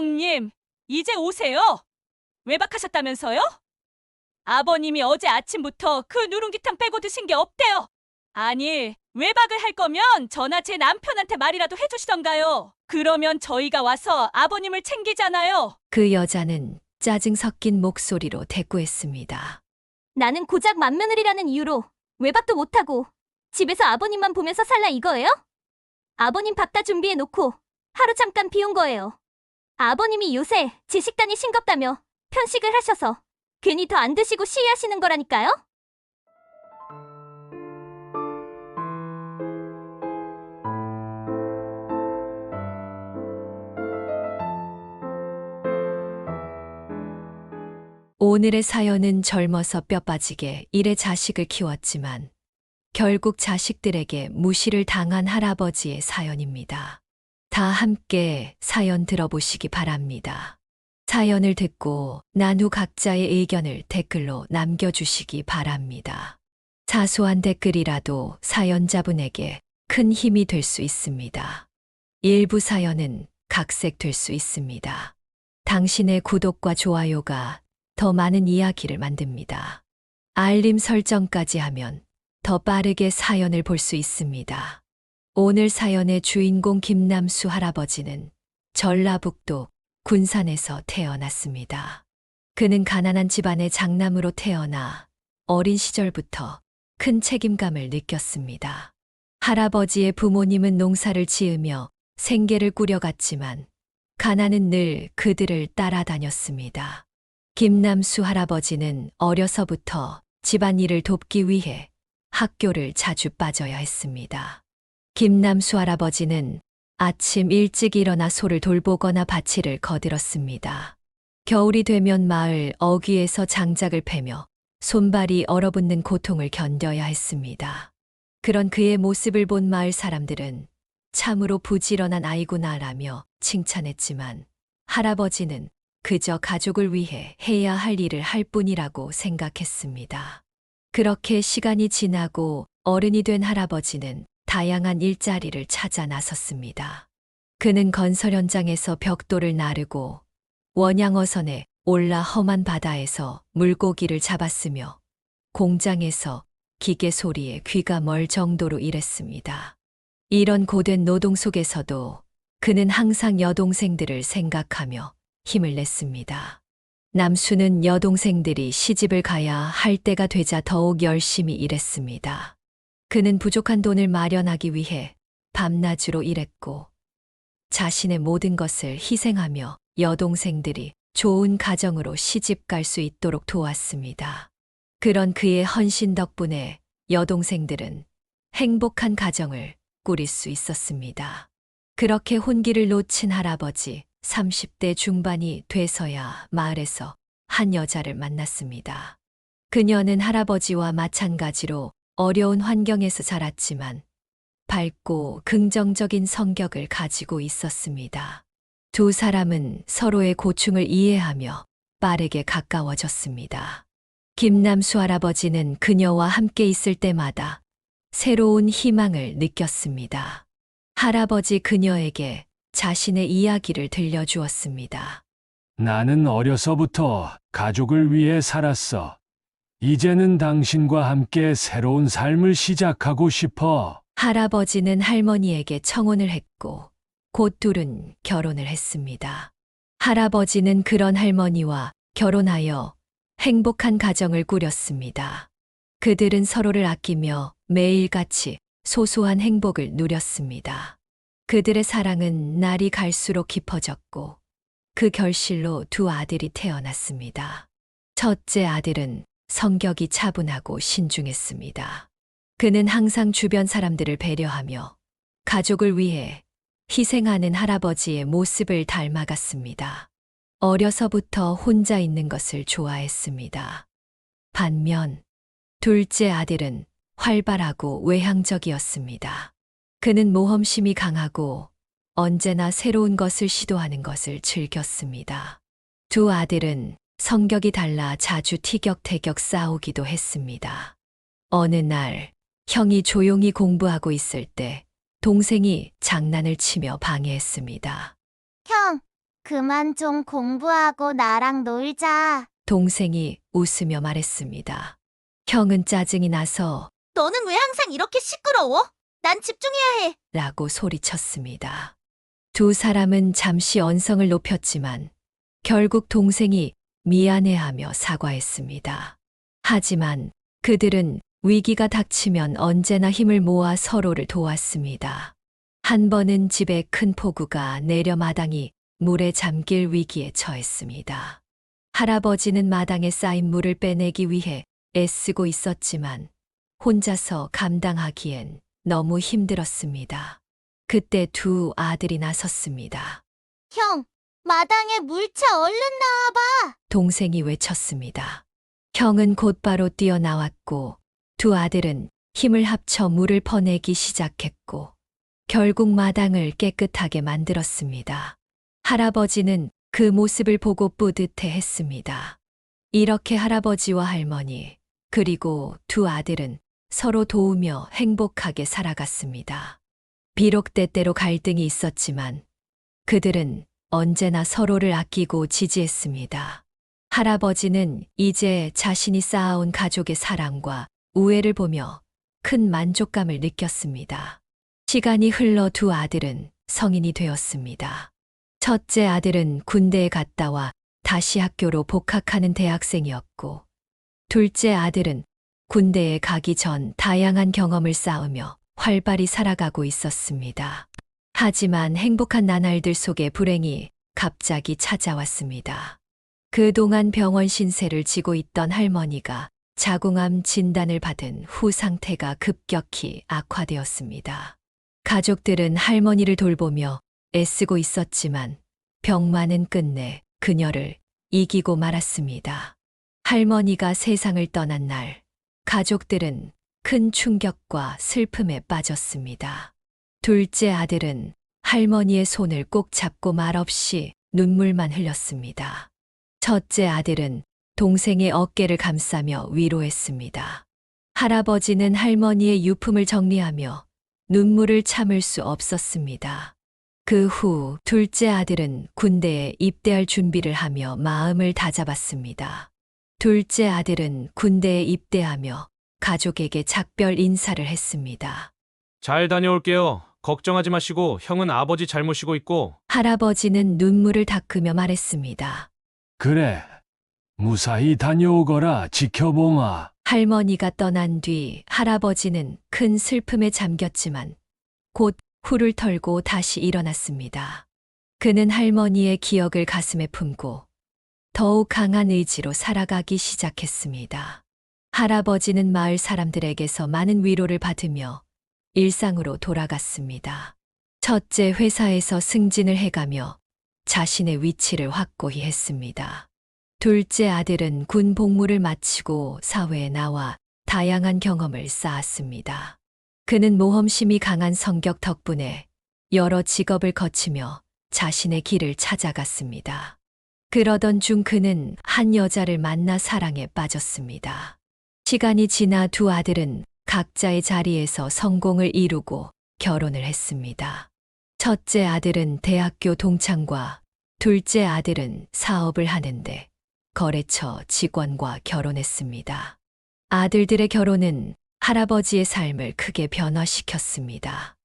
형님, 이제 오세요. 외박하셨다면서요? 아버님이 어제 아침부터 그 누룽지탕 빼고 드신 게 없대요. 아니, 외박을 할 거면 저나 제 남편한테 말이라도 해주시던가요. 그러면 저희가 와서 아버님을 챙기잖아요. 그 여자는 짜증 섞인 목소리로 대꾸했습니다. 나는 고작 맏며느리라는 이유로 외박도 못하고 집에서 아버님만 보면서 살라 이거예요? 아버님 밥 다 준비해 놓고 하루 잠깐 비운 거예요. 아버님이 요새 제 식단이 싱겁다며 편식을 하셔서 괜히 더 안 드시고 시위하시는 거라니까요? 오늘의 사연은 젊어서 뼈 빠지게 일에 자식을 키웠지만 결국 자식들에게 무시를 당한 할아버지의 사연입니다. 다 함께 사연 들어보시기 바랍니다. 사연을 듣고 난 후 각자의 의견을 댓글로 남겨주시기 바랍니다. 사소한 댓글이라도 사연자분에게 큰 힘이 될 수 있습니다. 일부 사연은 각색될 수 있습니다. 당신의 구독과 좋아요가 더 많은 이야기를 만듭니다. 알림 설정까지 하면 더 빠르게 사연을 볼 수 있습니다. 오늘 사연의 주인공 김남수 할아버지는 전라북도 군산에서 태어났습니다. 그는 가난한 집안의 장남으로 태어나 어린 시절부터 큰 책임감을 느꼈습니다. 할아버지의 부모님은 농사를 지으며 생계를 꾸려갔지만 가난은 늘 그들을 따라다녔습니다. 김남수 할아버지는 어려서부터 집안일을 돕기 위해 학교를 자주 빠져야 했습니다. 김남수 할아버지는 아침 일찍 일어나 소를 돌보거나 밭일을 거들었습니다. 겨울이 되면 마을 어귀에서 장작을 패며 손발이 얼어붙는 고통을 견뎌야 했습니다. 그런 그의 모습을 본 마을 사람들은 참으로 부지런한 아이구나라며 칭찬했지만 할아버지는 그저 가족을 위해 해야 할 일을 할 뿐이라고 생각했습니다. 그렇게 시간이 지나고 어른이 된 할아버지는 다양한 일자리를 찾아 나섰습니다. 그는 건설 현장에서 벽돌을 나르고 원양어선에 올라 험한 바다에서 물고기를 잡았으며 공장에서 기계 소리에 귀가 멀 정도로 일했습니다. 이런 고된 노동 속에서도 그는 항상 여동생들을 생각하며 힘을 냈습니다. 남수는 여동생들이 시집을 가야 할 때가 되자 더욱 열심히 일했습니다. 그는 부족한 돈을 마련하기 위해 밤낮으로 일했고 자신의 모든 것을 희생하며 여동생들이 좋은 가정으로 시집 갈 수 있도록 도왔습니다. 그런 그의 헌신 덕분에 여동생들은 행복한 가정을 꾸릴 수 있었습니다. 그렇게 혼기를 놓친 할아버지 30대 중반이 돼서야 마을에서 한 여자를 만났습니다. 그녀는 할아버지와 마찬가지로 어려운 환경에서 자랐지만 밝고 긍정적인 성격을 가지고 있었습니다. 두 사람은 서로의 고충을 이해하며 빠르게 가까워졌습니다. 김남수 할아버지는 그녀와 함께 있을 때마다 새로운 희망을 느꼈습니다. 할아버지 그녀에게 자신의 이야기를 들려주었습니다. 나는 어려서부터 가족을 위해 살았어. 이제는 당신과 함께 새로운 삶을 시작하고 싶어. 할아버지는 할머니에게 청혼을 했고 곧 둘은 결혼을 했습니다. 할아버지는 그런 할머니와 결혼하여 행복한 가정을 꾸렸습니다. 그들은 서로를 아끼며 매일같이 소소한 행복을 누렸습니다. 그들의 사랑은 날이 갈수록 깊어졌고 그 결실로 두 아들이 태어났습니다. 첫째 아들은 성격이 차분하고 신중했습니다. 그는 항상 주변 사람들을 배려하며 가족을 위해 희생하는 할아버지의 모습을 닮아갔습니다. 어려서부터 혼자 있는 것을 좋아했습니다. 반면 둘째 아들은 활발하고 외향적이었습니다. 그는 모험심이 강하고 언제나 새로운 것을 시도하는 것을 즐겼습니다. 두 아들은 성격이 달라 자주 티격태격 싸우기도 했습니다. 어느 날 형이 조용히 공부하고 있을 때 동생이 장난을 치며 방해했습니다. 형, 그만 좀 공부하고 나랑 놀자. 동생이 웃으며 말했습니다. 형은 짜증이 나서 너는 왜 항상 이렇게 시끄러워? 난 집중해야 해. 라고 소리쳤습니다. 두 사람은 잠시 언성을 높였지만 결국 동생이 미안해하며 사과했습니다. 하지만 그들은 위기가 닥치면 언제나 힘을 모아 서로를 도왔습니다. 한 번은 집에 큰 폭우가 내려 마당이 물에 잠길 위기에 처했습니다. 할아버지는 마당에 쌓인 물을 빼내기 위해 애쓰고 있었지만 혼자서 감당하기엔 너무 힘들었습니다. 그때 두 아들이 나섰습니다. 형, 마당에 물차 얼른 나와봐. 동생이 외쳤습니다. 형은 곧바로 뛰어나왔고 두 아들은 힘을 합쳐 물을 퍼내기 시작했고 결국 마당을 깨끗하게 만들었습니다. 할아버지는 그 모습을 보고 뿌듯해 했습니다. 이렇게 할아버지와 할머니 그리고 두 아들은 서로 도우며 행복하게 살아갔습니다. 비록 때때로 갈등이 있었지만 그들은 언제나 서로를 아끼고 지지했습니다. 할아버지는 이제 자신이 쌓아온 가족의 사랑과 우애를 보며 큰 만족감을 느꼈습니다. 시간이 흘러 두 아들은 성인이 되었습니다. 첫째 아들은 군대에 갔다 와 다시 학교로 복학하는 대학생이었고, 둘째 아들은 군대에 가기 전 다양한 경험을 쌓으며 활발히 살아가고 있었습니다. 하지만 행복한 나날들 속에 불행이 갑자기 찾아왔습니다. 그동안 병원 신세를 지고 있던 할머니가 자궁암 진단을 받은 후 상태가 급격히 악화되었습니다. 가족들은 할머니를 돌보며 애쓰고 있었지만 병만은 끝내 그녀를 이기고 말았습니다. 할머니가 세상을 떠난 날, 가족들은 큰 충격과 슬픔에 빠졌습니다. 둘째 아들은 할머니의 손을 꼭 잡고 말없이 눈물만 흘렸습니다. 첫째 아들은 동생의 어깨를 감싸며 위로했습니다. 할아버지는 할머니의 유품을 정리하며 눈물을 참을 수 없었습니다. 그 후 둘째 아들은 군대에 입대할 준비를 하며 마음을 다잡았습니다. 둘째 아들은 군대에 입대하며 가족에게 작별 인사를 했습니다. 잘 다녀올게요. 걱정하지 마시고 형은 아버지 잘 모시고 있고. 할아버지는 눈물을 닦으며 말했습니다. 그래, 무사히 다녀오거라 지켜봉아. 할머니가 떠난 뒤 할아버지는 큰 슬픔에 잠겼지만 곧 후를 털고 다시 일어났습니다. 그는 할머니의 기억을 가슴에 품고 더욱 강한 의지로 살아가기 시작했습니다. 할아버지는 마을 사람들에게서 많은 위로를 받으며 일상으로 돌아갔습니다. 첫째 회사에서 승진을 해가며 자신의 위치를 확고히 했습니다. 둘째 아들은 군 복무를 마치고 사회에 나와 다양한 경험을 쌓았습니다. 그는 모험심이 강한 성격 덕분에 여러 직업을 거치며 자신의 길을 찾아갔습니다. 그러던 중 그는 한 여자를 만나 사랑에 빠졌습니다. 시간이 지나 두 아들은 각자의 자리에서 성공을 이루고 결혼을 했습니다. 첫째 아들은 대학교 동창과 둘째 아들은 사업을 하는데 거래처 직원과 결혼했습니다. 아들들의 결혼은 할아버지의 삶을 크게 변화시켰습니다.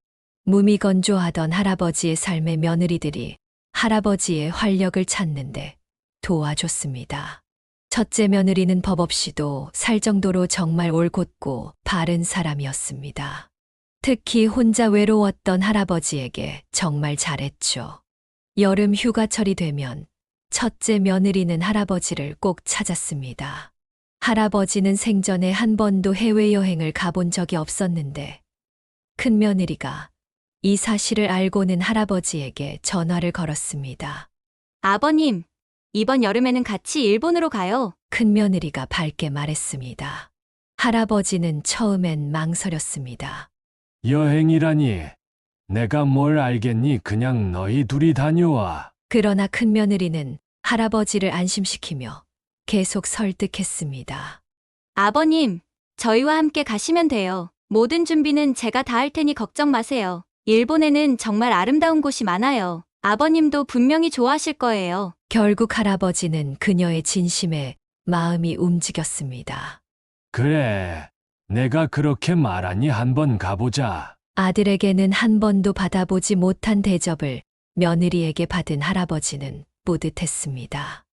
무미건조하던 할아버지의 삶의 며느리들이 할아버지의 활력을 찾는데 도와줬습니다. 첫째 며느리는 법 없이도 살 정도로 정말 올곧고 바른 사람이었습니다. 특히 혼자 외로웠던 할아버지에게 정말 잘했죠. 여름 휴가철이 되면 첫째 며느리는 할아버지를 꼭 찾았습니다. 할아버지는 생전에 한 번도 해외여행을 가본 적이 없었는데 큰 며느리가 이 사실을 알고는 할아버지에게 전화를 걸었습니다. 아버님, 이번 여름에는 같이 일본으로 가요. 큰 며느리가 밝게 말했습니다. 할아버지는 처음엔 망설였습니다. 여행이라니, 내가 뭘 알겠니? 그냥 너희 둘이 다녀와. 그러나 큰 며느리는 할아버지를 안심시키며 계속 설득했습니다. 아버님, 저희와 함께 가시면 돼요. 모든 준비는 제가 다 할 테니 걱정 마세요. 일본에는 정말 아름다운 곳이 많아요. 아버님도 분명히 좋아하실 거예요. 결국 할아버지는 그녀의 진심에 마음이 움직였습니다. 그래, 내가 그렇게 말하니 한번 가보자. 아들에게는 한 번도 받아보지 못한 대접을 며느리에게 받은 할아버지는 뿌듯했습니다.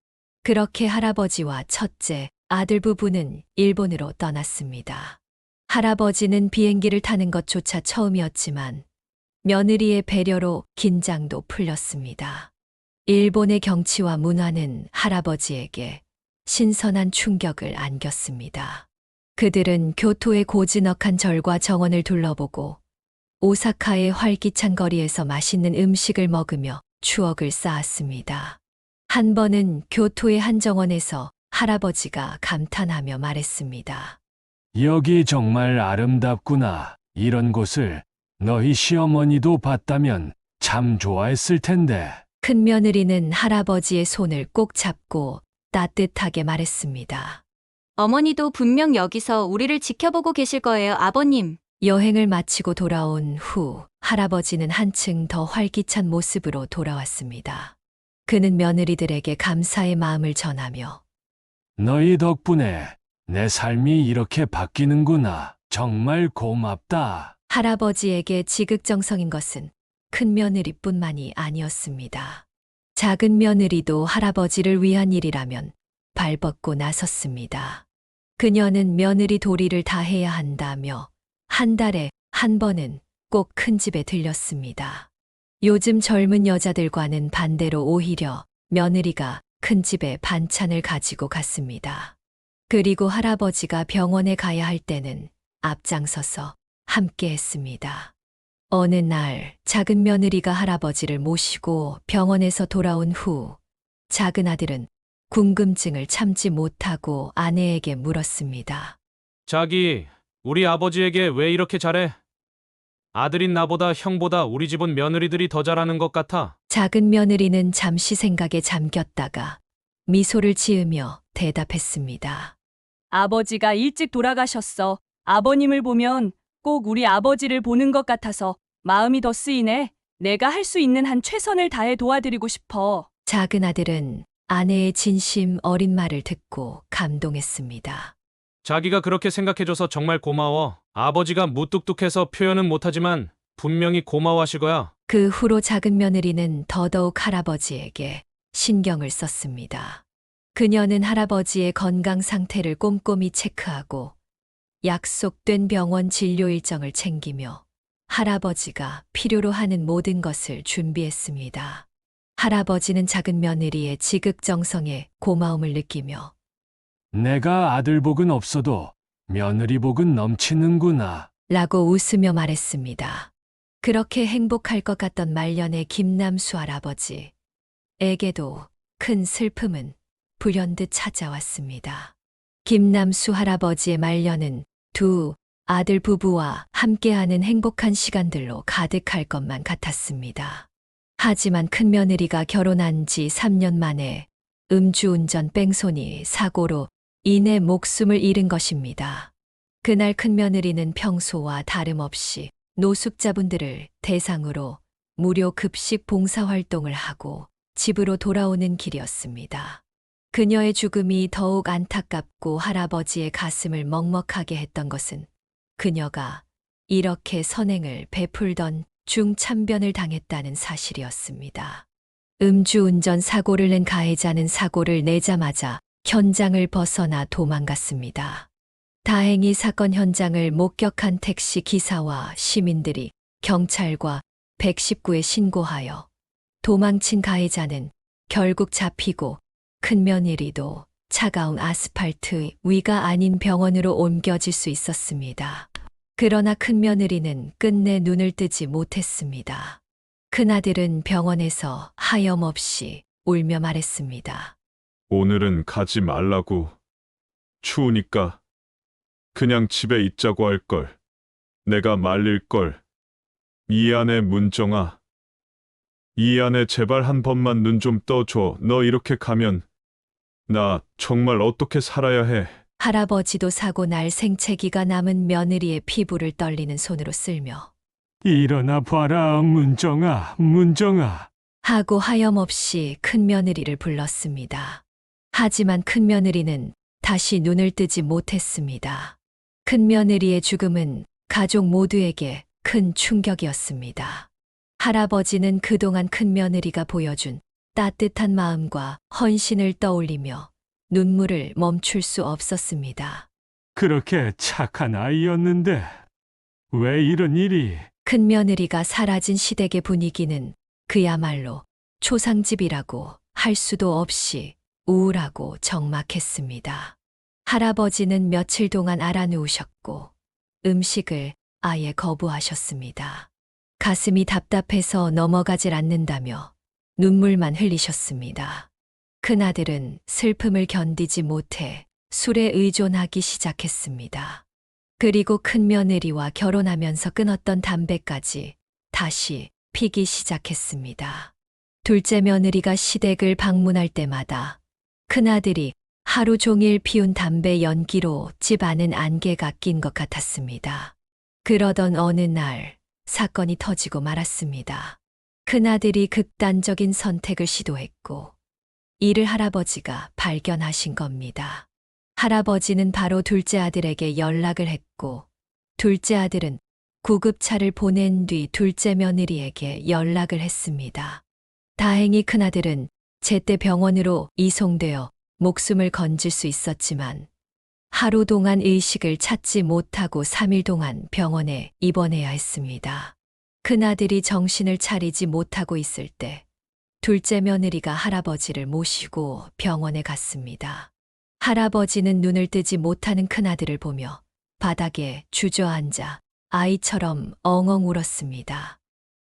그렇게 할아버지와 첫째, 아들 부부는 일본으로 떠났습니다. 할아버지는 비행기를 타는 것조차 처음이었지만 며느리의 배려로 긴장도 풀렸습니다. 일본의 경치와 문화는 할아버지에게 신선한 충격을 안겼습니다. 그들은 교토의 고즈넉한 절과 정원을 둘러보고 오사카의 활기찬 거리에서 맛있는 음식을 먹으며 추억을 쌓았습니다. 한 번은 교토의 한 정원에서 할아버지가 감탄하며 말했습니다. 여기 정말 아름답구나. 이런 곳을 너희 시어머니도 봤다면 참 좋아했을 텐데. 큰며느리는 할아버지의 손을 꼭 잡고 따뜻하게 말했습니다. 어머니도 분명 여기서 우리를 지켜보고 계실 거예요, 아버님. 여행을 마치고 돌아온 후 할아버지는 한층 더 활기찬 모습으로 돌아왔습니다. 그는 며느리들에게 감사의 마음을 전하며 너희 덕분에 내 삶이 이렇게 바뀌는구나. 정말 고맙다. 할아버지에게 지극정성인 것은 큰며느리뿐만이 아니었습니다. 작은 며느리도 할아버지를 위한 일이라면 발벗고 나섰습니다. 그녀는 며느리 도리를 다해야 한다며 한 달에 한 번은 꼭 큰 집에 들렸습니다. 요즘 젊은 여자들과는 반대로 오히려 며느리가 큰 집에 반찬을 가지고 갔습니다. 그리고 할아버지가 병원에 가야 할 때는 앞장서서 함께 했습니다. 어느 날 작은 며느리가 할아버지를 모시고 병원에서 돌아온 후 작은 아들은 궁금증을 참지 못하고 아내에게 물었습니다. 자기, 우리 아버지에게 왜 이렇게 잘해? 아들인 나보다 형보다 우리 집은 며느리들이 더 잘하는 것 같아. 작은 며느리는 잠시 생각에 잠겼다가 미소를 지으며 대답했습니다. 아버지가 일찍 돌아가셨어. 아버님을 보면 꼭 우리 아버지를 보는 것 같아서 마음이 더 쓰이네. 내가 할 수 있는 한 최선을 다해 도와드리고 싶어. 작은 아들은 아내의 진심 어린 말을 듣고 감동했습니다. 자기가 그렇게 생각해줘서 정말 고마워. 아버지가 무뚝뚝해서 표현은 못하지만 분명히 고마워하실 거야. 그 후로 작은 며느리는 더더욱 할아버지에게 신경을 썼습니다. 그녀는 할아버지의 건강 상태를 꼼꼼히 체크하고 약속된 병원 진료 일정을 챙기며 할아버지가 필요로 하는 모든 것을 준비했습니다. 할아버지는 작은 며느리의 지극정성에 고마움을 느끼며 내가 아들 복은 없어도 며느리 복은 넘치는구나. 라고 웃으며 말했습니다. 그렇게 행복할 것 같던 말년의 김남수 할아버지에게도 큰 슬픔은 불현듯 찾아왔습니다. 김남수 할아버지의 말년은 두 아들 부부와 함께하는 행복한 시간들로 가득할 것만 같았습니다. 하지만 큰며느리가 결혼한 지 3년 만에 음주운전 뺑소니 사고로 인해 목숨을 잃은 것입니다. 그날 큰며느리는 평소와 다름없이 노숙자분들을 대상으로 무료 급식 봉사활동을 하고 집으로 돌아오는 길이었습니다. 그녀의 죽음이 더욱 안타깝고 할아버지의 가슴을 먹먹하게 했던 것은 그녀가 이렇게 선행을 베풀던 중 참변을 당했다는 사실이었습니다. 음주운전 사고를 낸 가해자는 사고를 내자마자 현장을 벗어나 도망갔습니다. 다행히 사건 현장을 목격한 택시 기사와 시민들이 경찰과 119에 신고하여 도망친 가해자는 결국 잡히고 큰며느리도 차가운 아스팔트 위가 아닌 병원으로 옮겨질 수 있었습니다. 그러나 큰며느리는 끝내 눈을 뜨지 못했습니다. 큰아들은 병원에서 하염없이 울며 말했습니다. 오늘은 가지 말라고. 추우니까 그냥 집에 있자고 할 걸. 내가 말릴 걸. 미안해, 문정아. 이안에 제발 한 번만 눈 좀 떠줘. 너 이렇게 가면 나 정말 어떻게 살아야 해. 할아버지도 사고 날 생채기가 남은 며느리의 피부를 떨리는 손으로 쓸며 일어나 봐라, 문정아, 문정아. 하고 하염없이 큰며느리를 불렀습니다. 하지만 큰며느리는 다시 눈을 뜨지 못했습니다. 큰며느리의 죽음은 가족 모두에게 큰 충격이었습니다. 할아버지는 그동안 큰며느리가 보여준 따뜻한 마음과 헌신을 떠올리며 눈물을 멈출 수 없었습니다. 그렇게 착한 아이였는데 왜 이런 일이? 큰며느리가 사라진 시댁의 분위기는 그야말로 초상집이라고 할 수도 없이 우울하고 적막했습니다. 할아버지는 며칠 동안 알아누우셨고 음식을 아예 거부하셨습니다. 가슴이 답답해서 넘어가질 않는다며 눈물만 흘리셨습니다. 큰아들은 슬픔을 견디지 못해 술에 의존하기 시작했습니다. 그리고 큰며느리와 결혼하면서 끊었던 담배까지 다시 피기 시작했습니다. 둘째 며느리가 시댁을 방문할 때마다 큰아들이 하루 종일 피운 담배 연기로 집 안은 안개가 낀 것 같았습니다. 그러던 어느 날 사건이 터지고 말았습니다. 큰아들이 극단적인 선택을 시도했고 이를 할아버지가 발견하신 겁니다. 할아버지는 바로 둘째 아들에게 연락을 했고 둘째 아들은 구급차를 보낸 뒤 둘째 며느리에게 연락을 했습니다. 다행히 큰아들은 제때 병원으로 이송되어 목숨을 건질 수 있었지만 하루 동안 의식을 찾지 못하고 3일 동안 병원에 입원해야 했습니다. 큰아들이 정신을 차리지 못하고 있을 때 둘째 며느리가 할아버지를 모시고 병원에 갔습니다. 할아버지는 눈을 뜨지 못하는 큰아들을 보며 바닥에 주저앉아 아이처럼 엉엉 울었습니다.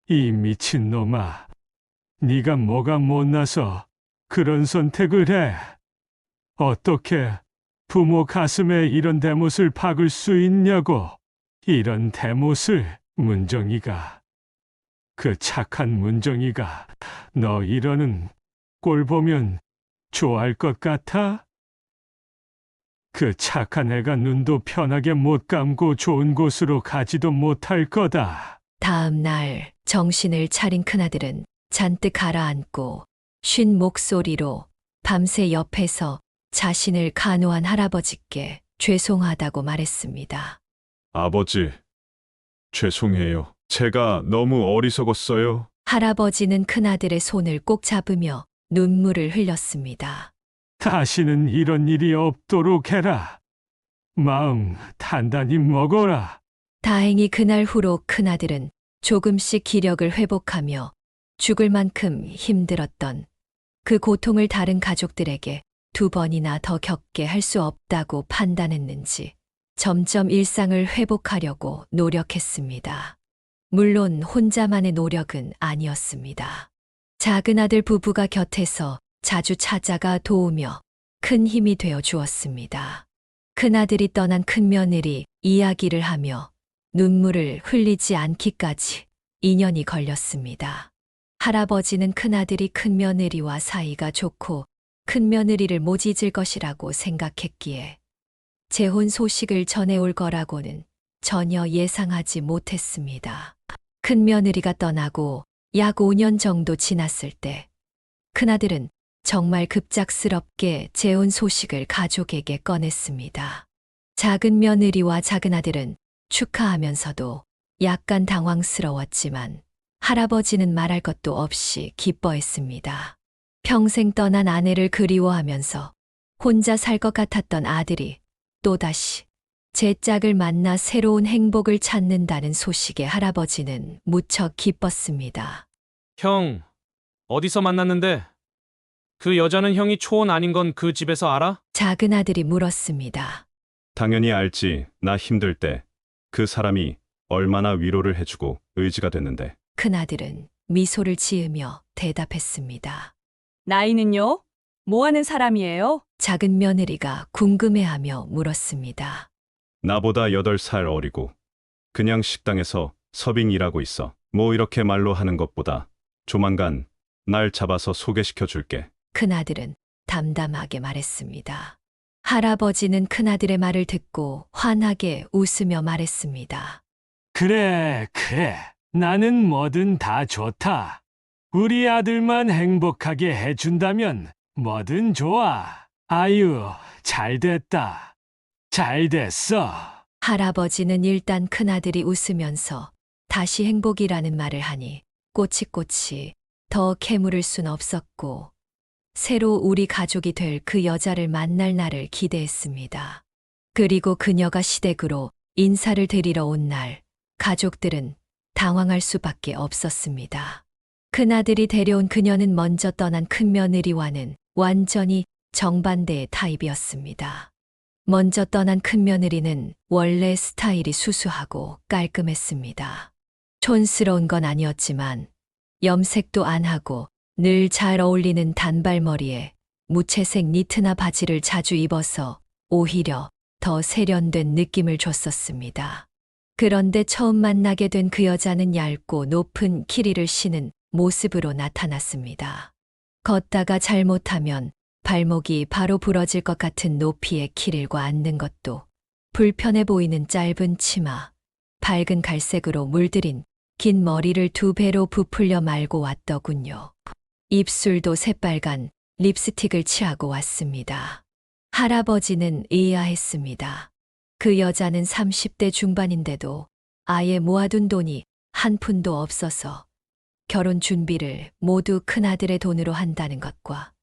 이 미친놈아. 네가 뭐가 못나서 그런 선택을 해. 어떻게 부모 가슴에 이런 대못을 박을 수 있냐고. 이런 대못을 문정이가. 그 착한 문정이가 너 이러는 꼴 보면 좋아할 것 같아? 그 착한 애가 눈도 편하게 못 감고 좋은 곳으로 가지도 못할 거다. 다음 날 정신을 차린 큰아들은 잔뜩 가라앉고 쉰 목소리로 밤새 옆에서 자신을 간호한 할아버지께 죄송하다고 말했습니다. 아버지, 죄송해요. 제가 너무 어리석었어요. 할아버지는 큰아들의 손을 꼭 잡으며 눈물을 흘렸습니다. 다시는 이런 일이 없도록 해라. 마음 단단히 먹어라. 다행히 그날 후로 큰아들은 조금씩 기력을 회복하며 죽을 만큼 힘들었던 그 고통을 다른 가족들에게 2번이나 더 겪게 할 수 없다고 판단했는지 점점 일상을 회복하려고 노력했습니다. 물론 혼자만의 노력은 아니었습니다. 작은 아들 부부가 곁에서 자주 찾아가 도우며 큰 힘이 되어 주었습니다. 큰아들이 떠난 큰며느리 이야기를 하며 눈물을 흘리지 않기까지 2년이 걸렸습니다. 할아버지는 큰아들이 큰며느리와 사이가 좋고 큰며느리를 못 잊을 것이라고 생각했기에 재혼 소식을 전해올 거라고는 전혀 예상하지 못했습니다. 큰며느리가 떠나고 약 5년 정도 지났을 때 큰아들은 정말 급작스럽게 재혼 소식을 가족에게 꺼냈습니다. 작은 며느리와 작은아들은 축하하면서도 약간 당황스러웠지만 할아버지는 말할 것도 없이 기뻐했습니다. 평생 떠난 아내를 그리워하면서 혼자 살 것 같았던 아들이 또다시 제 짝을 만나 새로운 행복을 찾는다는 소식에 할아버지는 무척 기뻤습니다. 형, 어디서 만났는데? 그 여자는 형이 초혼 아닌 건 그 집에서 알아? 작은 아들이 물었습니다. 당연히 알지. 나 힘들 때 그 사람이 얼마나 위로를 해주고 의지가 됐는데. 큰아들은 미소를 지으며 대답했습니다. 나이는요? 뭐 하는 사람이에요? 작은 며느리가 궁금해하며 물었습니다. 나보다 8살 어리고 그냥 식당에서 서빙 일하고 있어. 뭐 이렇게 말로 하는 것보다 조만간 날 잡아서 소개시켜 줄게. 큰아들은 담담하게 말했습니다. 할아버지는 큰아들의 말을 듣고 환하게 웃으며 말했습니다. 그래. 나는 뭐든 다 좋다. 우리 아들만 행복하게 해준다면 뭐든 좋아. 아유, 잘 됐다. 잘 됐어. 할아버지는 일단 큰아들이 웃으면서 다시 행복이라는 말을 하니 꼬치꼬치 더 캐물을 순 없었고 새로 우리 가족이 될 그 여자를 만날 날을 기대했습니다. 그리고 그녀가 시댁으로 인사를 드리러 온 날 가족들은 당황할 수밖에 없었습니다. 큰아들이 데려온 그녀는 먼저 떠난 큰며느리와는 완전히 정반대의 타입이었습니다. 먼저 떠난 큰며느리는 원래 스타일이 수수하고 깔끔했습니다. 촌스러운 건 아니었지만 염색도 안 하고 늘 잘 어울리는 단발머리에 무채색 니트나 바지를 자주 입어서 오히려 더 세련된 느낌을 줬었습니다. 그런데 처음 만나게 된 그 여자는 얇고 높은 키리를 신은 모습으로 나타났습니다. 걷다가 잘못하면 발목이 바로 부러질 것 같은 높이의 키릴과 앉는 것도 불편해 보이는 짧은 치마, 밝은 갈색으로 물들인 긴 머리를 2배로 부풀려 말고 왔더군요. 입술도 새빨간 립스틱을 칠하고 왔습니다. 할아버지는 의아했습니다. 그 여자는 30대 중반인데도 아예 모아둔 돈이 한 푼도 없어서 결혼 준비를 모두 큰아들의 돈으로 한다는 것과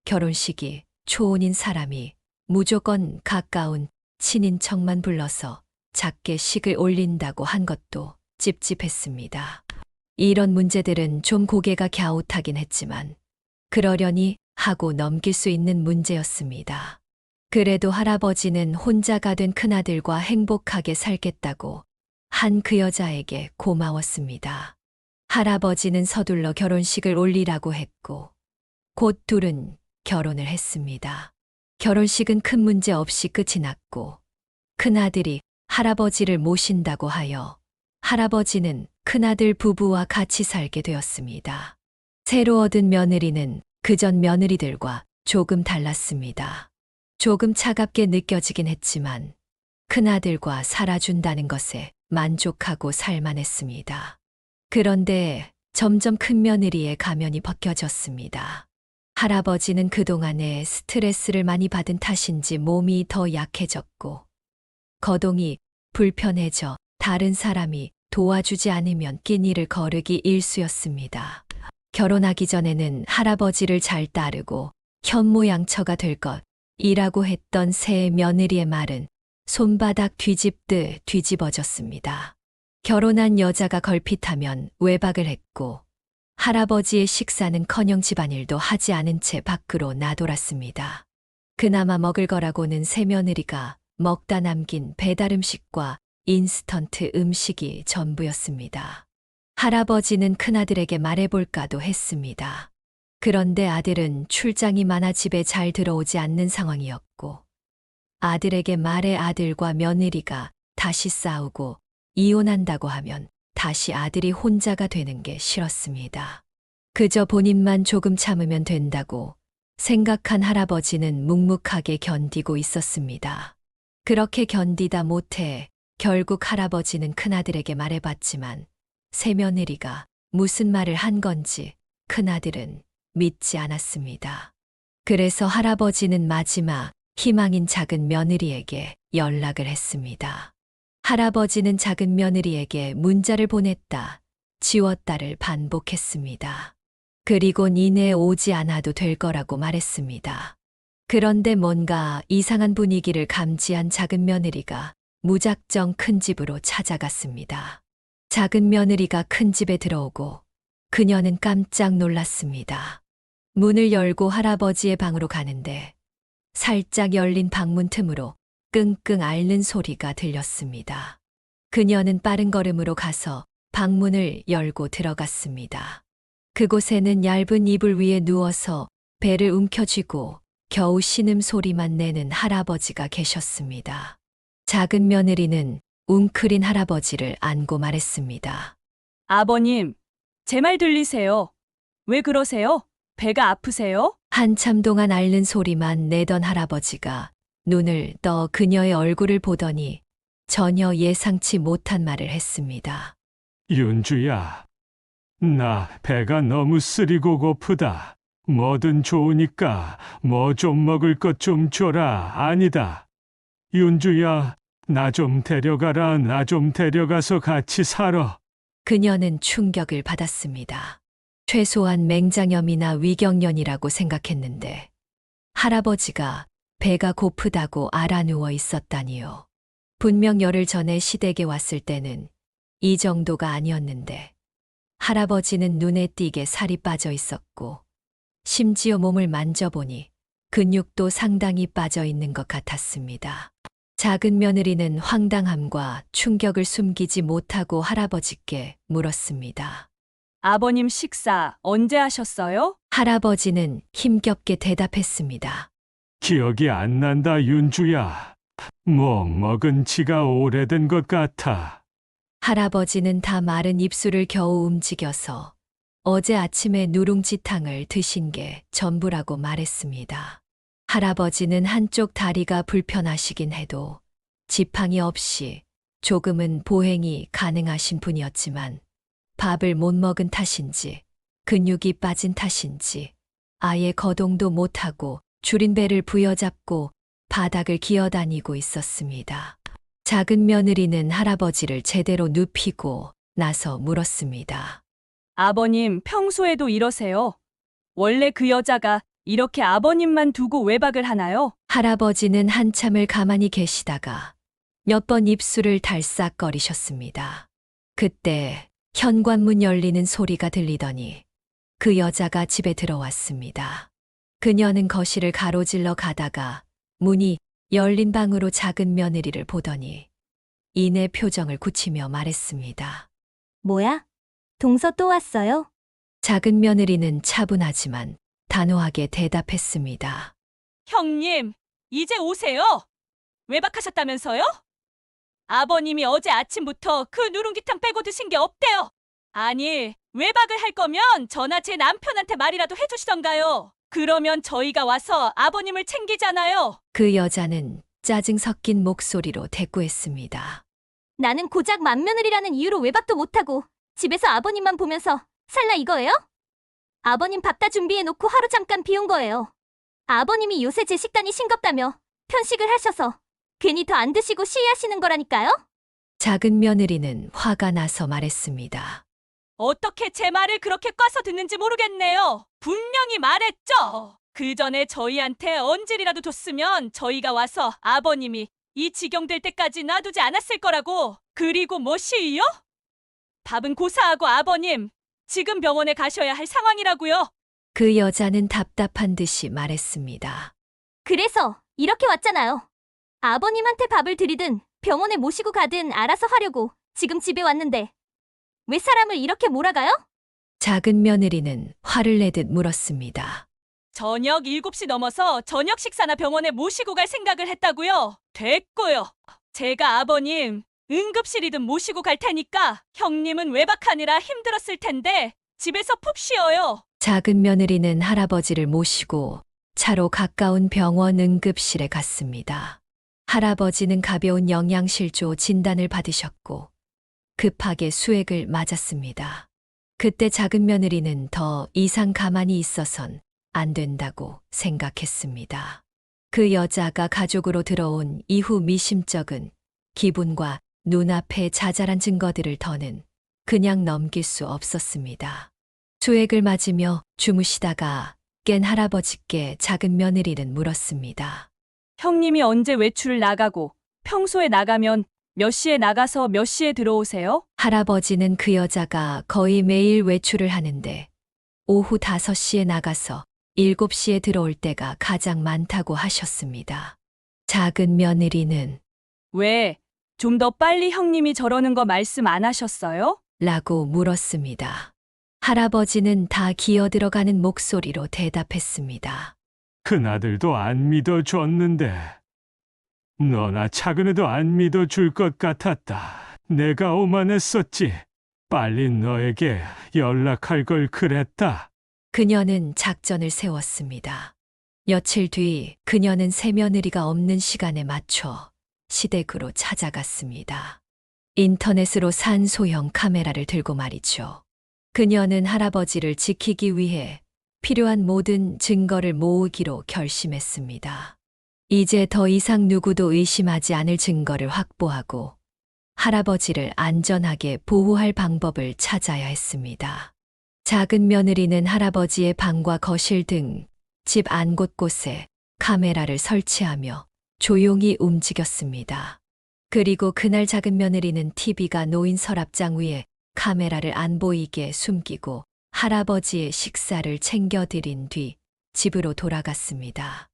결혼식이 초혼인 사람이 무조건 가까운 친인척만 불러서 작게 식을 올린다고 한 것도 찝찝했습니다. 이런 문제들은 좀 고개가 갸웃하긴 했지만 그러려니 하고 넘길 수 있는 문제였습니다. 그래도 할아버지는 혼자가 된 큰아들과 행복하게 살겠다고 한 그 여자에게 고마웠습니다. 할아버지는 서둘러 결혼식을 올리라고 했고 곧 둘은 결혼을 했습니다. 결혼식은 큰 문제 없이 끝이 났고 큰아들이 할아버지를 모신다고 하여 할아버지는 큰아들 부부와 같이 살게 되었습니다. 새로 얻은 며느리는 그전 며느리들과 조금 달랐습니다. 조금 차갑게 느껴지긴 했지만 큰아들과 살아준다는 것에 만족하고 살만했습니다. 그런데 점점 큰며느리의 가면이 벗겨졌습니다. 할아버지는 그동안에 스트레스를 많이 받은 탓인지 몸이 더 약해졌고 거동이 불편해져 다른 사람이 도와주지 않으면 끼니를 거르기 일쑤였습니다. 결혼하기 전에는 할아버지를 잘 따르고 현모양처가 될 것이라고 했던 새 며느리의 말은 손바닥 뒤집듯 뒤집어졌습니다. 결혼한 여자가 걸핏하면 외박을 했고 할아버지의 식사는커녕 집안일도 하지 않은 채 밖으로 나돌았습니다. 그나마 먹을 거라고는 새 며느리가 먹다 남긴 배달 음식과 인스턴트 음식이 전부였습니다. 할아버지는 큰아들에게 말해볼까도 했습니다. 그런데 아들은 출장이 많아 집에 잘 들어오지 않는 상황이었고 아들에게 말해 아들과 며느리가 다시 싸우고 이혼한다고 하면 다시 아들이 혼자가 되는 게 싫었습니다. 그저 본인만 조금 참으면 된다고 생각한 할아버지는 묵묵하게 견디고 있었습니다. 그렇게 견디다 못해 결국 할아버지는 큰아들에게 말해봤지만 새며느리가 무슨 말을 한 건지 큰아들은 믿지 않았습니다. 그래서 할아버지는 마지막 희망인 작은 며느리에게 연락을 했습니다. 할아버지는 작은 며느리에게 문자를 보냈다, 지웠다를 반복했습니다. 그리고 니네 오지 않아도 될 거라고 말했습니다. 그런데 뭔가 이상한 분위기를 감지한 작은 며느리가 무작정 큰 집으로 찾아갔습니다. 작은 며느리가 큰 집에 들어오고 그녀는 깜짝 놀랐습니다. 문을 열고 할아버지의 방으로 가는데 살짝 열린 방문 틈으로 끙끙 앓는 소리가 들렸습니다. 그녀는 빠른 걸음으로 가서 방문을 열고 들어갔습니다. 그곳에는 얇은 이불 위에 누워서 배를 움켜쥐고 겨우 신음소리만 내는 할아버지가 계셨습니다. 작은 며느리는 웅크린 할아버지를 안고 말했습니다. 아버님, 제 말 들리세요? 왜 그러세요? 배가 아프세요? 한참 동안 앓는 소리만 내던 할아버지가 눈을 떠 그녀의 얼굴을 보더니 전혀 예상치 못한 말을 했습니다. 윤주야, 나 배가 너무 쓰리고 고프다. 뭐든 좋으니까 뭐 좀 먹을 것 좀 줘라. 아니다. 윤주야, 나 좀 데려가라. 나 좀 데려가서 같이 살아. 그녀는 충격을 받았습니다. 최소한 맹장염이나 위경련이라고 생각했는데 할아버지가 배가 고프다고 알아 누워 있었다니요. 분명 열흘 전에 시댁에 왔을 때는 이 정도가 아니었는데 할아버지는 눈에 띄게 살이 빠져 있었고 심지어 몸을 만져보니 근육도 상당히 빠져 있는 것 같았습니다. 작은 며느리는 황당함과 충격을 숨기지 못하고 할아버지께 물었습니다. 아버님 식사 언제 하셨어요? 할아버지는 힘겹게 대답했습니다. 기억이 안 난다, 윤주야. 뭐 먹은 지가 오래된 것 같아. 할아버지는 다 마른 입술을 겨우 움직여서 어제 아침에 누룽지탕을 드신 게 전부라고 말했습니다. 할아버지는 한쪽 다리가 불편하시긴 해도 지팡이 없이 조금은 보행이 가능하신 분이었지만 밥을 못 먹은 탓인지 근육이 빠진 탓인지 아예 거동도 못하고 줄인 배를 부여잡고 바닥을 기어다니고 있었습니다. 작은 며느리는 할아버지를 제대로 눕히고 나서 물었습니다. 아버님 평소에도 이러세요? 원래 그 여자가 이렇게 아버님만 두고 외박을 하나요? 할아버지는 한참을 가만히 계시다가 몇 번 입술을 달싹거리셨습니다. 그때 현관문 열리는 소리가 들리더니 그 여자가 집에 들어왔습니다. 그녀는 거실을 가로질러 가다가 문이 열린 방으로 작은 며느리를 보더니 이내 표정을 굳히며 말했습니다. 뭐야? 동서 또 왔어요? 작은 며느리는 차분하지만 단호하게 대답했습니다. 형님, 이제 오세요. 외박하셨다면서요? 아버님이 어제 아침부터 그 누룽지탕 빼고 드신 게 없대요. 아니, 외박을 할 거면 저나 제 남편한테 말이라도 해주시던가요. 그러면 저희가 와서 아버님을 챙기잖아요. 그 여자는 짜증 섞인 목소리로 대꾸했습니다. 나는 고작 맏며느리라는 이유로 외박도 못하고 집에서 아버님만 보면서 살라 이거예요? 아버님 밥 다 준비해놓고 하루 잠깐 비운 거예요. 아버님이 요새 제 식단이 싱겁다며 편식을 하셔서 괜히 더 안 드시고 시위하시는 거라니까요? 작은 며느리는 화가 나서 말했습니다. 어떻게 제 말을 그렇게 꽈서 듣는지 모르겠네요. 분명히 말했죠. 그 전에 저희한테 언질이라도 줬으면 저희가 와서 아버님이 이 지경 될 때까지 놔두지 않았을 거라고. 그리고 뭐 시위요? 밥은 고사하고 아버님, 지금 병원에 가셔야 할 상황이라고요. 그 여자는 답답한 듯이 말했습니다. 그래서 이렇게 왔잖아요. 아버님한테 밥을 드리든 병원에 모시고 가든 알아서 하려고 지금 집에 왔는데 왜 사람을 이렇게 몰아가요? 작은 며느리는 화를 내듯 물었습니다. 저녁 7시 넘어서 저녁 식사나 병원에 모시고 갈 생각을 했다고요. 됐고요. 제가 아버님 응급실이든 모시고 갈 테니까 형님은 외박하느라 힘들었을 텐데 집에서 푹 쉬어요. 작은 며느리는 할아버지를 모시고 차로 가까운 병원 응급실에 갔습니다. 할아버지는 가벼운 영양실조 진단을 받으셨고 급하게 수액을 맞았습니다. 그때 작은 며느리는 더 이상 가만히 있어선 안 된다고 생각했습니다. 그 여자가 가족으로 들어온 이후 미심쩍은 기분과 눈앞에 자잘한 증거들을 더는 그냥 넘길 수 없었습니다. 수액을 맞으며 주무시다가 깬 할아버지께 작은 며느리는 물었습니다. 형님이 언제 외출을 나가고 평소에 나가면 몇 시에 나가서 몇 시에 들어오세요? 할아버지는 그 여자가 거의 매일 외출을 하는데 오후 5시에 나가서 7시에 들어올 때가 가장 많다고 하셨습니다. 작은 며느리는 왜? 좀 더 빨리 형님이 저러는 거 말씀 안 하셨어요? 라고 물었습니다. 할아버지는 다 기어들어가는 목소리로 대답했습니다. 큰아들도 안 믿어줬는데 너나 작은애도 안 믿어줄 것 같았다. 내가 오만했었지. 빨리 너에게 연락할 걸 그랬다. 그녀는 작전을 세웠습니다. 며칠 뒤 그녀는 새며느리가 없는 시간에 맞춰 시댁으로 찾아갔습니다. 인터넷으로 산 소형 카메라를 들고 말이죠. 그녀는 할아버지를 지키기 위해 필요한 모든 증거를 모으기로 결심했습니다. 이제 더 이상 누구도 의심하지 않을 증거를 확보하고 할아버지를 안전하게 보호할 방법을 찾아야 했습니다. 작은 며느리는 할아버지의 방과 거실 등 집 안 곳곳에 카메라를 설치하며 조용히 움직였습니다. 그리고 그날 작은 며느리는 TV가 놓인 서랍장 위에 카메라를 안 보이게 숨기고 할아버지의 식사를 챙겨드린 뒤 집으로 돌아갔습니다.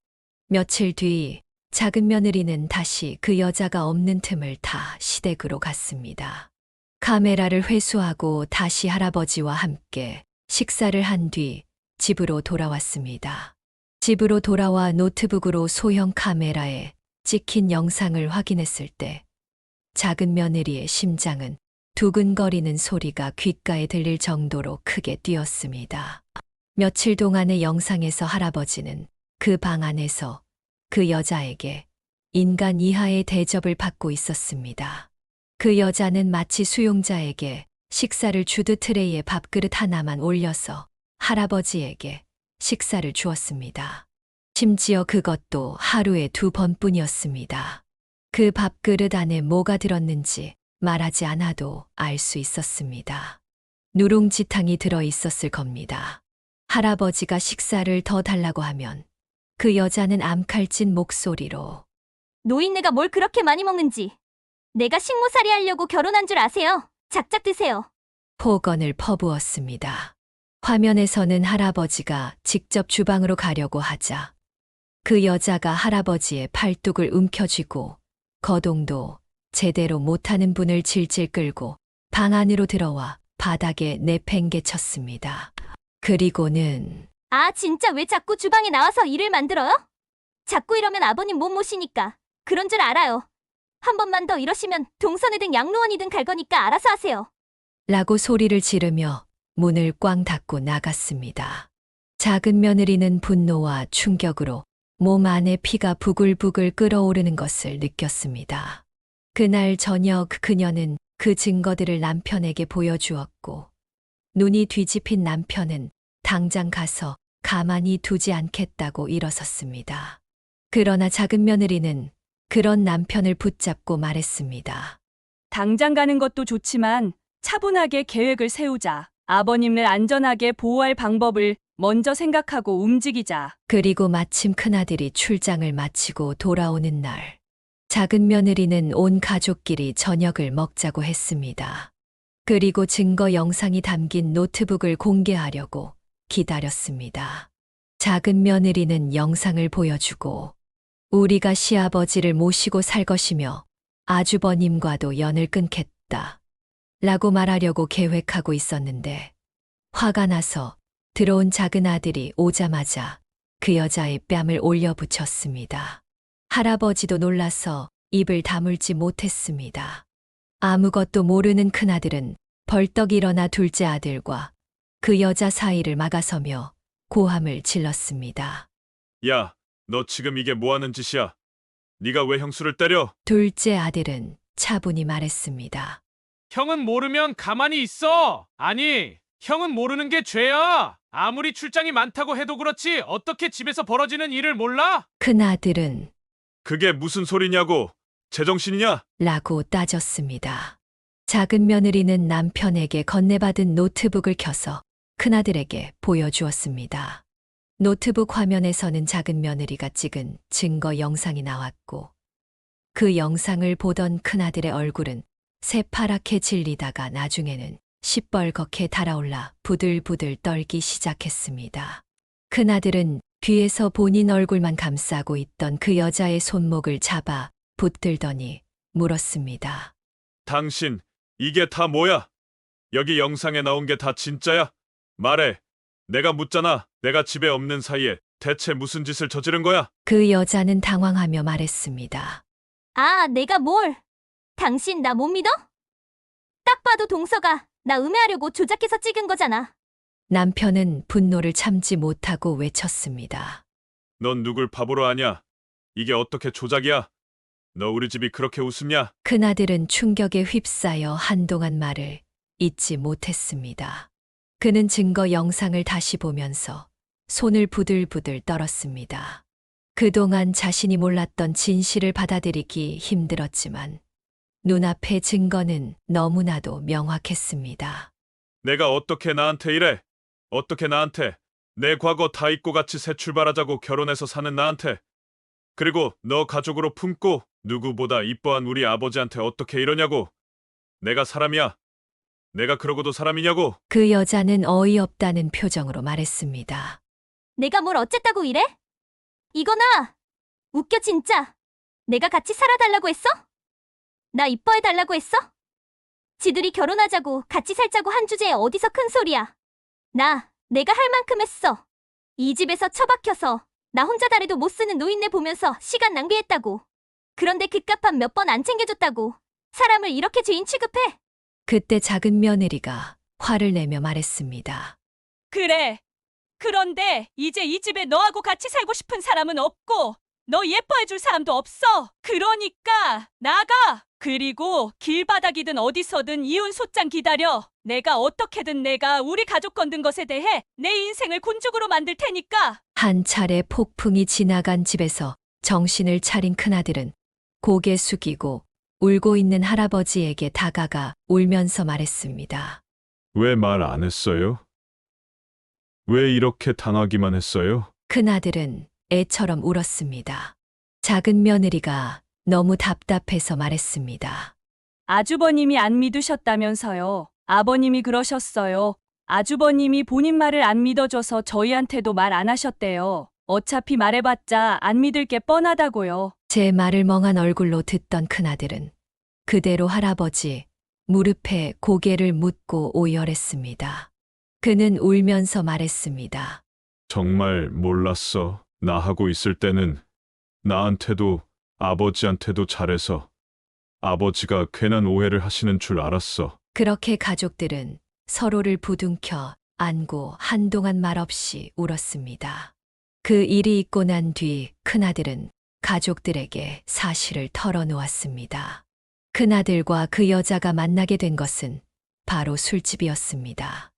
며칠 뒤 작은 며느리는 다시 그 여자가 없는 틈을 타 시댁으로 갔습니다. 카메라를 회수하고 다시 할아버지와 함께 식사를 한 뒤 집으로 돌아왔습니다. 집으로 돌아와 노트북으로 소형 카메라에 찍힌 영상을 확인했을 때 작은 며느리의 심장은 두근거리는 소리가 귓가에 들릴 정도로 크게 뛰었습니다. 며칠 동안의 영상에서 할아버지는 그 방 안에서 그 여자에게 인간 이하의 대접을 받고 있었습니다. 그 여자는 마치 수용자에게 식사를 주듯 트레이에 밥그릇 하나만 올려서 할아버지에게 식사를 주었습니다. 심지어 그것도 하루에 2번뿐이었습니다. 그 밥그릇 안에 뭐가 들었는지 말하지 않아도 알 수 있었습니다. 누룽지탕이 들어 있었을 겁니다. 할아버지가 식사를 더 달라고 하면 그 여자는 암칼진 목소리로 노인네가 뭘 그렇게 많이 먹는지. 내가 식모살이 하려고 결혼한 줄 아세요? 작작 드세요. 폭언을 퍼부었습니다. 화면에서는 할아버지가 직접 주방으로 가려고 하자 그 여자가 할아버지의 팔뚝을 움켜쥐고 거동도 제대로 못하는 분을 질질 끌고 방 안으로 들어와 바닥에 내팽개쳤습니다. 그리고는 아, 진짜 왜 자꾸 주방에 나와서 일을 만들어요? 자꾸 이러면 아버님 못 모시니까. 그런 줄 알아요. 한 번만 더 이러시면 동선이든 양로원이든 갈 거니까 알아서 하세요. 라고 소리를 지르며 문을 꽝 닫고 나갔습니다. 작은 며느리는 분노와 충격으로 몸 안에 피가 부글부글 끓어오르는 것을 느꼈습니다. 그날 저녁 그녀는 그 증거들을 남편에게 보여주었고 눈이 뒤집힌 남편은 당장 가서 가만히 두지 않겠다고 일어섰습니다. 그러나 작은 며느리는 그런 남편을 붙잡고 말했습니다. 당장 가는 것도 좋지만 차분하게 계획을 세우자. 아버님을 안전하게 보호할 방법을 먼저 생각하고 움직이자. 그리고 마침 큰아들이 출장을 마치고 돌아오는 날, 작은 며느리는 온 가족끼리 저녁을 먹자고 했습니다. 그리고 증거 영상이 담긴 노트북을 공개하려고 기다렸습니다. 작은 며느리는 영상을 보여주고 우리가 시아버지를 모시고 살 것이며 아주버님과도 연을 끊겠다 라고 말하려고 계획하고 있었는데 화가 나서 들어온 작은 아들이 오자마자 그 여자의 뺨을 올려붙였습니다. 할아버지도 놀라서 입을 다물지 못했습니다. 아무것도 모르는 큰아들은 벌떡 일어나 둘째 아들과 그 여자 사이를 막아서며 고함을 질렀습니다. 야, 너 지금 이게 뭐 하는 짓이야? 네가 왜 형수를 때려? 둘째 아들은 차분히 말했습니다. 형은 모르면 가만히 있어. 아니, 형은 모르는 게 죄야. 아무리 출장이 많다고 해도 그렇지 어떻게 집에서 벌어지는 일을 몰라? 큰아들은 그게 무슨 소리냐고? 제정신이냐? 라고 따졌습니다. 작은 며느리는 남편에게 건네받은 노트북을 켜서 큰아들에게 보여주었습니다. 노트북 화면에서는 작은 며느리가 찍은 증거 영상이 나왔고 그 영상을 보던 큰아들의 얼굴은 새파랗게 질리다가 나중에는 시뻘겋게 달아올라 부들부들 떨기 시작했습니다. 큰아들은 뒤에서 본인 얼굴만 감싸고 있던 그 여자의 손목을 잡아 붙들더니 물었습니다. 당신, 이게 다 뭐야? 여기 영상에 나온 게 다 진짜야? 말해. 내가 묻잖아. 내가 집에 없는 사이에 대체 무슨 짓을 저지른 거야? 그 여자는 당황하며 말했습니다. 아, 내가 뭘? 당신 나 못 믿어? 딱 봐도 동서가 나 음해하려고 조작해서 찍은 거잖아. 남편은 분노를 참지 못하고 외쳤습니다. 넌 누굴 바보로 아냐? 이게 어떻게 조작이야? 너 우리 집이 그렇게 우습냐? 큰아들은 충격에 휩싸여 한동안 말을 잇지 못했습니다. 그는 증거 영상을 다시 보면서 손을 부들부들 떨었습니다. 그동안 자신이 몰랐던 진실을 받아들이기 힘들었지만 눈앞의 증거는 너무나도 명확했습니다. 내가 어떻게 나한테 이래? 어떻게 나한테 내 과거 다 잊고 같이 새 출발하자고 결혼해서 사는 나한테 그리고 너 가족으로 품고 누구보다 이뻐한 우리 아버지한테 어떻게 이러냐고. 내가 사람이야. 내가 그러고도 사람이냐고. 그 여자는 어이없다는 표정으로 말했습니다. 내가 뭘 어쨌다고 이래? 이거나! 웃겨 진짜! 내가 같이 살아달라고 했어? 나 이뻐해달라고 했어? 지들이 결혼하자고 같이 살자고 한 주제에 어디서 큰 소리야. 내가 할 만큼 했어. 이 집에서 처박혀서 나 혼자 다리도 못 쓰는 노인네 보면서 시간 낭비했다고. 그런데 그깟밥 몇 번 안 챙겨줬다고. 사람을 이렇게 죄인 취급해? 그때 작은 며느리가 화를 내며 말했습니다. 그래. 그런데 이제 이 집에 너하고 같이 살고 싶은 사람은 없고 너 예뻐해줄 사람도 없어. 그러니까 나가. 그리고 길바닥이든 어디서든 이혼 소장 기다려. 내가 어떻게든 내가 우리 가족 건든 것에 대해 내 인생을 곤죽으로 만들 테니까. 한 차례 폭풍이 지나간 집에서 정신을 차린 큰아들은 고개 숙이고 울고 있는 할아버지에게 다가가 울면서 말했습니다. 왜 말 안 했어요? 왜 이렇게 당하기만 했어요? 큰아들은 애처럼 울었습니다. 작은 며느리가 너무 답답해서 말했습니다. 아주버님이 안 믿으셨다면서요. 아버님이 그러셨어요. 아주버님이 본인 말을 안 믿어줘서 저희한테도 말 안 하셨대요. 어차피 말해봤자 안 믿을 게 뻔하다고요. 제 말을 멍한 얼굴로 듣던 큰아들은 그대로 할아버지 무릎에 고개를 묻고 오열했습니다. 그는 울면서 말했습니다. 정말 몰랐어. 나 하고 있을 때는 나한테도 아버지한테도 잘해서 아버지가 괜한 오해를 하시는 줄 알았어. 그렇게 가족들은 서로를 부둥켜 안고 한동안 말없이 울었습니다. 그 일이 있고 난 뒤 큰아들은 가족들에게 사실을 털어놓았습니다. 큰아들과 그 여자가 만나게 된 것은 바로 술집이었습니다.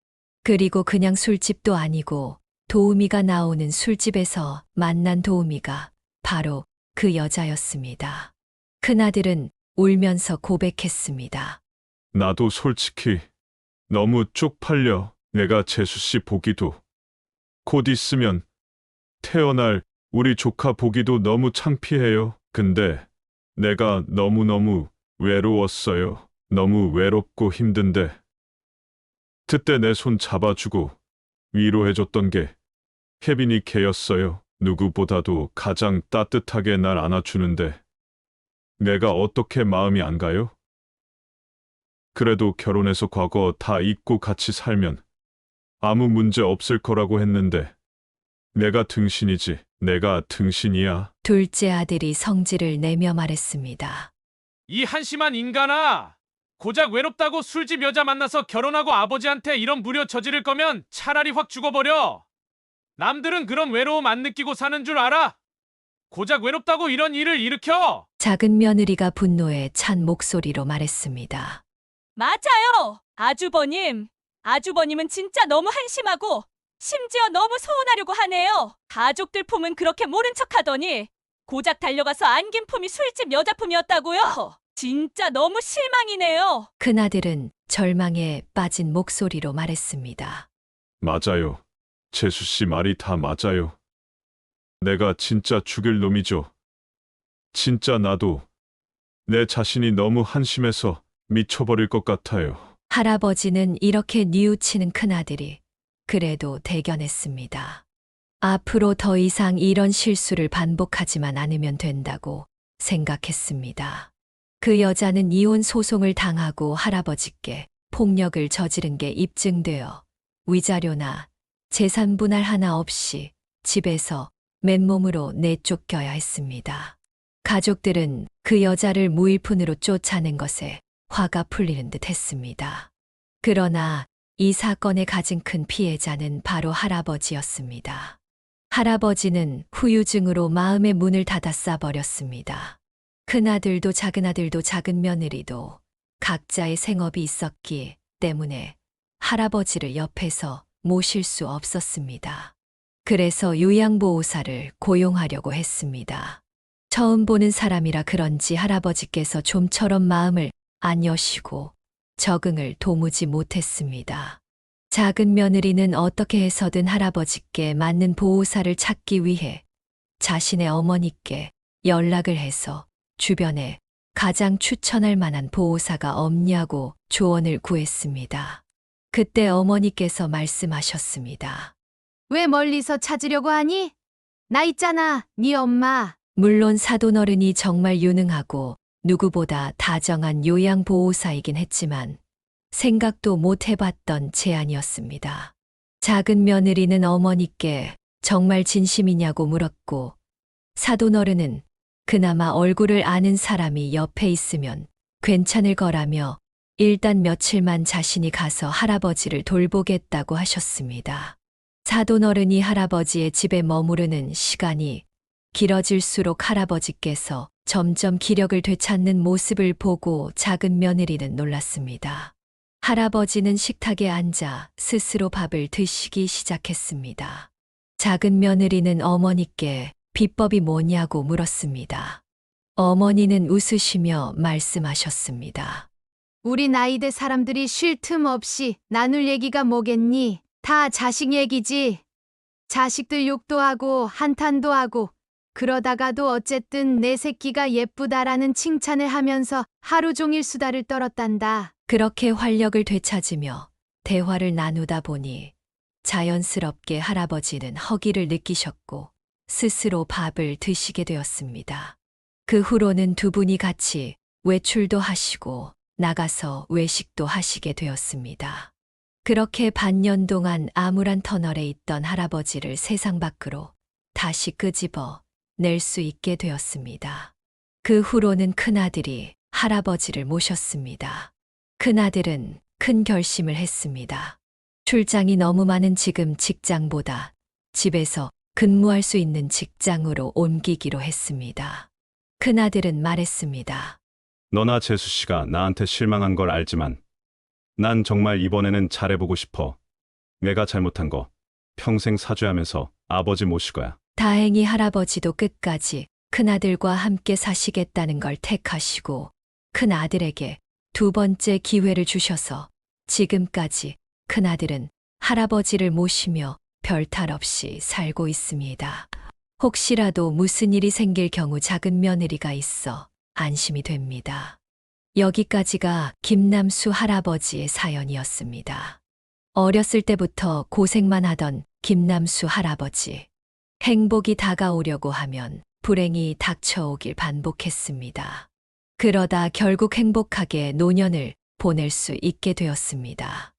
그리고 그냥 술집도 아니고 도우미가 나오는 술집에서 만난 도우미가 바로 그 여자였습니다. 큰아들은 울면서 고백했습니다. 나도 솔직히 너무 쪽팔려. 내가 재수 씨 보기도 곧 있으면 태어날 우리 조카 보기도 너무 창피해요. 근데 내가 너무너무 외로웠어요. 너무 외롭고 힘든데 그때 내 손 잡아주고 위로해줬던 게 혜빈이 걔였어요. 누구보다도 가장 따뜻하게 날 안아주는데 내가 어떻게 마음이 안 가요? 그래도 결혼해서 과거 다 잊고 같이 살면 아무 문제 없을 거라고 했는데 내가 등신이지. 내가 등신이야. 둘째 아들이 성질을 내며 말했습니다. 이 한심한 인간아! 고작 외롭다고 술집 여자 만나서 결혼하고 아버지한테 이런 무료 저지를 거면 차라리 확 죽어버려. 남들은 그런 외로움 안 느끼고 사는 줄 알아? 고작 외롭다고 이런 일을 일으켜! 작은 며느리가 분노에 찬 목소리로 말했습니다. 맞아요. 아주버님은 진짜 너무 한심하고 심지어 너무 소원하려고 하네요. 가족들 품은 그렇게 모른 척하더니 고작 달려가서 안긴 품이 술집 여자 품이었다고요. 진짜 너무 실망이네요. 큰아들은 절망에 빠진 목소리로 말했습니다. 맞아요. 재수 씨 말이 다 맞아요. 내가 진짜 죽일 놈이죠. 진짜 나도 내 자신이 너무 한심해서 미쳐버릴 것 같아요. 할아버지는 이렇게 뉘우치는 큰아들이 그래도 대견했습니다. 앞으로 더 이상 이런 실수를 반복하지만 않으면 된다고 생각했습니다. 그 여자는 이혼 소송을 당하고 할아버지께 폭력을 저지른 게 입증되어 위자료나 재산 분할 하나 없이 집에서 맨몸으로 내쫓겨야 했습니다. 가족들은 그 여자를 무일푼으로 쫓아낸 것에 화가 풀리는 듯 했습니다. 그러나 이 사건의 가장 큰 피해자는 바로 할아버지였습니다. 할아버지는 후유증으로 마음의 문을 닫아 싸버렸습니다. 큰아들도 작은아들도 작은 며느리도 각자의 생업이 있었기 때문에 할아버지를 옆에서 모실 수 없었습니다. 그래서 요양보호사를 고용하려고 했습니다. 처음 보는 사람이라 그런지 할아버지께서 좀처럼 마음을 안 여시고 적응을 도무지 못했습니다. 작은 며느리는 어떻게 해서든 할아버지께 맞는 보호사를 찾기 위해 자신의 어머니께 연락을 해서 주변에 가장 추천할 만한 보호사가 없냐고 조언을 구했습니다. 그때 어머니께서 말씀하셨습니다. 왜 멀리서 찾으려고 하니? 나 있잖아, 네 엄마. 물론 사돈어른이 정말 유능하고 누구보다 다정한 요양보호사이긴 했지만 생각도 못 해봤던 제안이었습니다. 작은 며느리는 어머니께 정말 진심이냐고 물었고 사돈어른은 그나마 얼굴을 아는 사람이 옆에 있으면 괜찮을 거라며 일단 며칠만 자신이 가서 할아버지를 돌보겠다고 하셨습니다. 사돈어른이 할아버지의 집에 머무르는 시간이 길어질수록 할아버지께서 점점 기력을 되찾는 모습을 보고 작은 며느리는 놀랐습니다. 할아버지는 식탁에 앉아 스스로 밥을 드시기 시작했습니다. 작은 며느리는 어머니께 비법이 뭐냐고 물었습니다. 어머니는 웃으시며 말씀하셨습니다. 우리 나이대 사람들이 쉴 틈 없이 나눌 얘기가 뭐겠니? 다 자식 얘기지. 자식들 욕도 하고 한탄도 하고 그러다가도 어쨌든 내 새끼가 예쁘다라는 칭찬을 하면서 하루 종일 수다를 떨었단다. 그렇게 활력을 되찾으며 대화를 나누다 보니 자연스럽게 할아버지는 허기를 느끼셨고 스스로 밥을 드시게 되었습니다. 그 후로는 두 분이 같이 외출도 하시고 나가서 외식도 하시게 되었습니다. 그렇게 반년 동안 암울한 터널에 있던 할아버지를 세상 밖으로 다시 끄집어 낼 수 있게 되었습니다. 그 후로는 큰아들이 할아버지를 모셨습니다. 큰아들은 큰 결심을 했습니다. 출장이 너무 많은 지금 직장보다 집에서 근무할 수 있는 직장으로 옮기기로 했습니다. 큰아들은 말했습니다. 너나 재수 씨가 나한테 실망한 걸 알지만 난 정말 이번에는 잘해보고 싶어. 내가 잘못한 거 평생 사죄하면서 아버지 모실 거야. 다행히 할아버지도 끝까지 큰아들과 함께 사시겠다는 걸 택하시고 큰아들에게 두 번째 기회를 주셔서 지금까지 큰아들은 할아버지를 모시며 별탈 없이 살고 있습니다. 혹시라도 무슨 일이 생길 경우 작은 며느리가 있어 안심이 됩니다. 여기까지가 김남수 할아버지의 사연이었습니다. 어렸을 때부터 고생만 하던 김남수 할아버지. 행복이 다가오려고 하면 불행이 닥쳐오길 반복했습니다. 그러다 결국 행복하게 노년을 보낼 수 있게 되었습니다.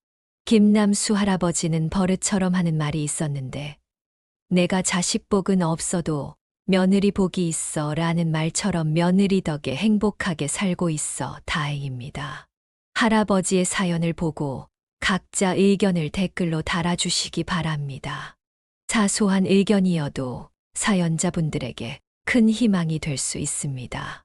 김남수 할아버지는 버릇처럼 하는 말이 있었는데 내가 자식 복은 없어도 며느리 복이 있어 라는 말처럼 며느리 덕에 행복하게 살고 있어 다행입니다. 할아버지의 사연을 보고 각자 의견을 댓글로 달아주시기 바랍니다. 사소한 의견이어도 사연자분들에게 큰 희망이 될 수 있습니다.